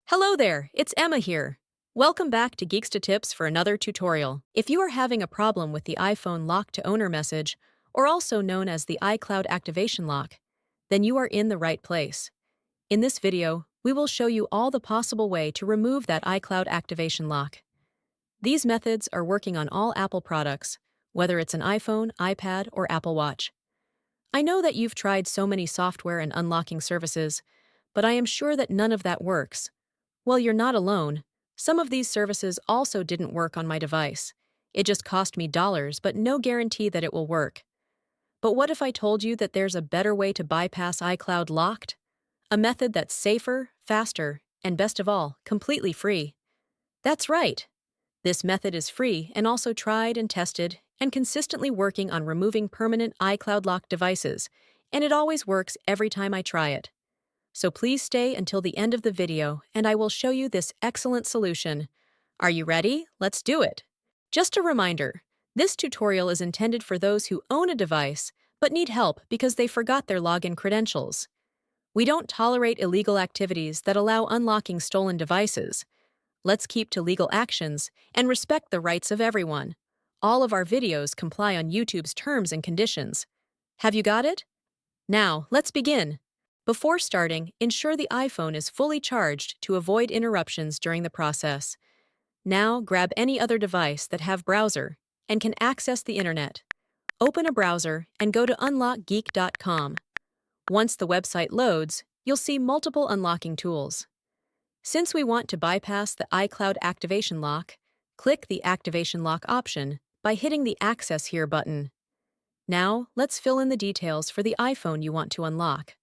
Hello there, it's Emma here. Welcome back to Geeksta Tips for another tutorial. If you are having a problem with the iPhone lock to owner message, or also known as the iCloud activation lock, then you are in the right place. In this video, we will show you all the possible way to remove that iCloud activation lock. These methods are working on all Apple products, whether it's an iPhone, iPad, or Apple Watch. I know that you've tried so many software and unlocking services, but I am sure that none of that works. Well, you're not alone. Some of these services also didn't work on my device. It just cost me dollars, but no guarantee that it will work. But what if I told you that there's a better way to bypass iCloud locked? A method that's safer, faster, and best of all, completely free. That's right. This method is free and also tried and tested and consistently working on removing permanent iCloud locked devices, and it always works every time I try it. So please stay until the end of the video and I will show you this excellent solution. Are you ready? Let's do it! Just a reminder, this tutorial is intended for those who own a device but need help because they forgot their login credentials. We don't tolerate illegal activities that allow unlocking stolen devices. Let's keep to legal actions and respect the rights of everyone. All of our videos comply on YouTube's terms and conditions. Have you got it? Now, let's begin. Before starting, ensure the iPhone is fully charged to avoid interruptions during the process. Now, grab any other device that have browser and can access the internet. Open a browser and go to unlockgeek.com. Once the website loads, you'll see multiple unlocking tools. Since we want to bypass the iCloud activation lock, click the Activation Lock option by hitting the Access Here button. Now, let's fill in the details for the iPhone you want to unlock.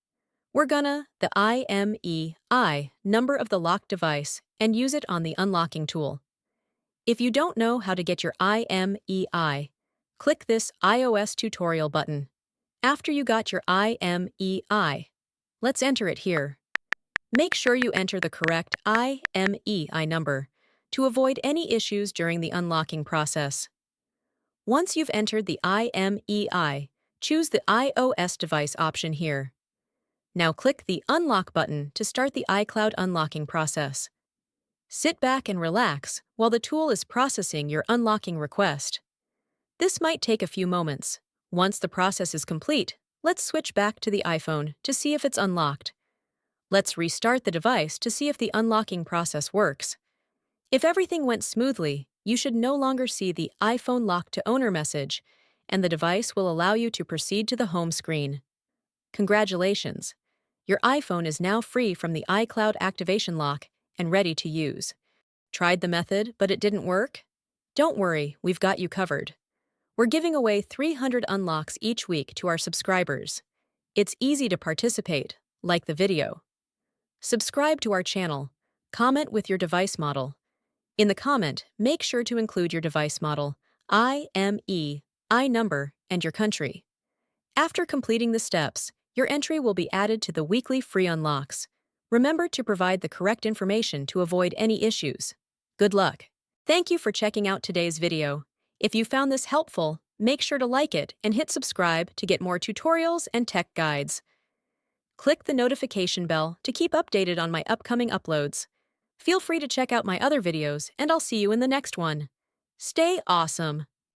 We're gonna the IMEI number of the locked device and use it on the unlocking tool. If you don't know how to get your IMEI, click this iOS tutorial button. After you got your IMEI, let's enter it here. Make sure you enter the correct IMEI number to avoid any issues during the unlocking process. Once you've entered the IMEI, choose the iOS device option here. Now click the Unlock button to start the iCloud unlocking process. Sit back and relax while the tool is processing your unlocking request. This might take a few moments. Once the process is complete, let's switch back to the iPhone to see if it's unlocked. Let's restart the device to see if the unlocking process works. If everything went smoothly, you should no longer see the iPhone lock to owner message, and the device will allow you to proceed to the home screen. Congratulations! Your iPhone is now free from the iCloud activation lock and ready to use. Tried the method, but it didn't work? Don't worry, we've got you covered. We're giving away 300 unlocks each week to our subscribers. It's easy to participate, like the video. Subscribe to our channel. Comment with your device model. In the comment, make sure to include your device model, IMEI number, and your country. After completing the steps, your entry will be added to the weekly free unlocks. Remember to provide the correct information to avoid any issues. Good luck! Thank you for checking out today's video. If you found this helpful, make sure to like it and hit subscribe to get more tutorials and tech guides. Click the notification bell to keep updated on my upcoming uploads. Feel free to check out my other videos, and I'll see you in the next one. Stay awesome!